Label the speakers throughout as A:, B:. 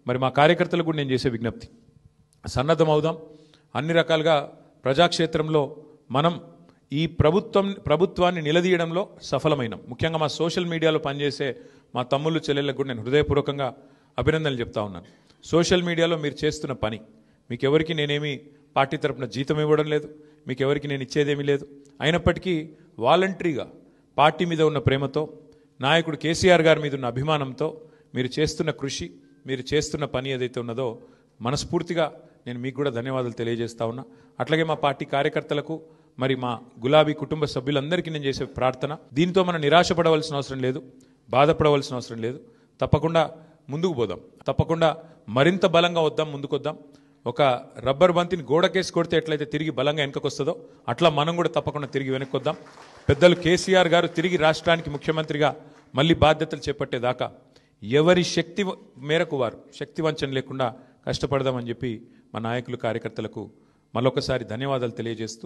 A: మరి మా కార్యకర్తలకు కూడా నేను చేసే విజ్ఞప్తి, సన్నద్ధం అవుదాం. అన్ని రకాలుగా ప్రజాక్షేత్రంలో మనం ఈ ప్రభుత్వాన్ని నిలదీయడంలో సఫలమైనాం. ముఖ్యంగా మా సోషల్ మీడియాలో పనిచేసే మా తమ్ముళ్ళు చెల్లెళ్ళకు కూడా నేను హృదయపూర్వకంగా అభినందనలు చెప్తా ఉన్నాను. సోషల్ మీడియాలో మీరు చేస్తున్న పని, మీకు ఎవరికి నేనేమి పార్టీ తరపున జీతం ఇవ్వడం లేదు, మీకు ఎవరికి నేను ఇచ్చేదేమీ లేదు. అయినప్పటికీ వాలంటరీగా పార్టీ మీద ఉన్న ప్రేమతో, నాయకుడు కేసీఆర్ గారి మీద ఉన్న అభిమానంతో మీరు చేస్తున్న కృషి, మీరు చేస్తున్న పని ఏదైతే ఉన్నదో మనస్ఫూర్తిగా నేను మీకు కూడా ధన్యవాదాలు తెలియజేస్తా ఉన్నా. అట్లాగే మా పార్టీ కార్యకర్తలకు, మరి మా గులాబీ కుటుంబ సభ్యులందరికీ నేను చేసే ప్రార్థన, దీంతో మనం నిరాశపడవలసిన అవసరం లేదు, బాధపడవలసిన అవసరం లేదు. తప్పకుండా ముందుకు పోదాం, తప్పకుండా మరింత బలంగా వద్దాం, ముందుకొద్దాం. ఒక రబ్బర్ బంతిని గోడకేసి కొడితే ఎట్లయితే తిరిగి బలంగా వెనకకొస్తుందో అట్లా మనం కూడా తప్పకుండా తిరిగి వెనక్కొద్దాం. పెద్దలు కేసీఆర్ గారు తిరిగి రాష్ట్రానికి ముఖ్యమంత్రిగా మళ్ళీ బాధ్యతలు చేపట్టేదాకా ఎవరి శక్తి మేరకు వారు శక్తి వంచన లేకుండా కష్టపడదామని చెప్పి మా నాయకులు కార్యకర్తలకు మరొకసారి ధన్యవాదాలు తెలియజేస్తూ,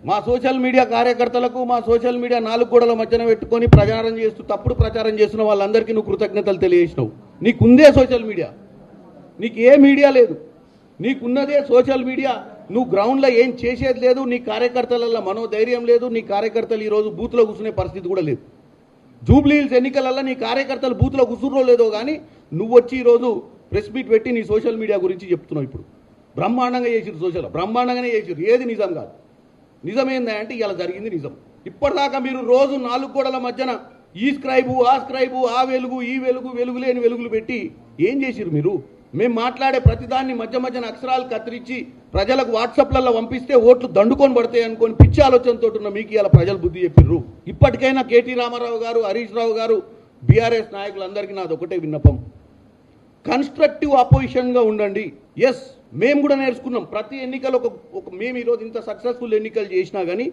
B: మా సోషల్ మీడియా కార్యకర్తలకు, మా సోషల్ మీడియా నాలుగు గోడల మధ్యన పెట్టుకొని ప్రచారం చేస్తూ తప్పుడు ప్రచారం చేస్తున్న వాళ్ళందరికీ నువ్వు కృతజ్ఞతలు తెలియజేసినావు. నీకుందే సోషల్ మీడియా, నీకు ఏ మీడియా లేదు, నీకున్నదే సోషల్ మీడియా. నువ్వు గ్రౌండ్లో ఏం చేసేది లేదు, నీ కార్యకర్తలలో మనోధైర్యం లేదు, నీ కార్యకర్తలు ఈరోజు బూత్లో కూర్చునే పరిస్థితి కూడా లేదు. జూబ్లీ హిల్స్ ఎన్నికలలో నీ కార్యకర్తలు బూత్లో కూర్చుర్రో లేదో కానీ నువ్వు వచ్చి ఈరోజు ప్రెస్ మీట్ పెట్టి నీ సోషల్ మీడియా గురించి చెప్తున్నావు. ఇప్పుడు బ్రహ్మాండంగా చేసిరు, బ్రహ్మాండంగానే చేసిరు, ఏది నిజం కాదు. నిజమేందంటే ఇలా జరిగింది నిజం. ఇప్పటిదాకా మీరు రోజు నాలుగు గోడల మధ్యన ఈ స్క్రైబు, ఆ స్క్రైబు, ఆ వెలుగు, ఈ వెలుగు, వెలుగు లేని వెలుగులు పెట్టి ఏం చేసిరు మీరు? మేము మాట్లాడే ప్రతిదాన్ని మధ్యన అక్షరాలు కత్తిరించి ప్రజలకు వాట్సాప్లలో పంపిస్తే ఓట్లు దండుకొని పడతాయి అనుకొని పిచ్చి ఆలోచనతో ఉన్న మీకు ఇలా ప్రజలు బుద్ధి చెప్పిర్రు. ఇప్పటికైనా కేటీ రామారావు గారు, హరీష్ రావు గారు, బీఆర్ఎస్ నాయకులందరికీ నాది ఒకటే విన్నపం, కన్స్ట్రక్టివ్ అపోజిషన్గా ఉండండి. ఎస్, మేము కూడా నేర్చుకున్నాం. ప్రతి ఎన్నికలు మేము ఈరోజు ఇంత సక్సెస్ఫుల్ ఎన్నికలు చేసినా కానీ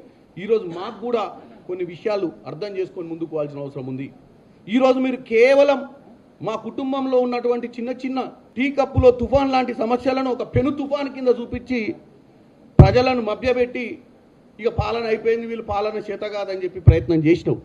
B: ఈరోజు మాకు కూడా కొన్ని విషయాలు అర్థం చేసుకొని ముందుకు పోవాల్సిన అవసరం ఉంది. ఈరోజు మీరు కేవలం మా కుటుంబంలో ఉన్నటువంటి చిన్న చిన్న టీ కప్పులో తుఫాన్ లాంటి సమస్యలను ఒక పెను తుఫాన్ కింద చూపించి ప్రజలను మభ్యపెట్టి ఇక పాలన అయిపోయింది, వీళ్ళు పాలన చేత కాదని చెప్పి ప్రయత్నం చేసినావు.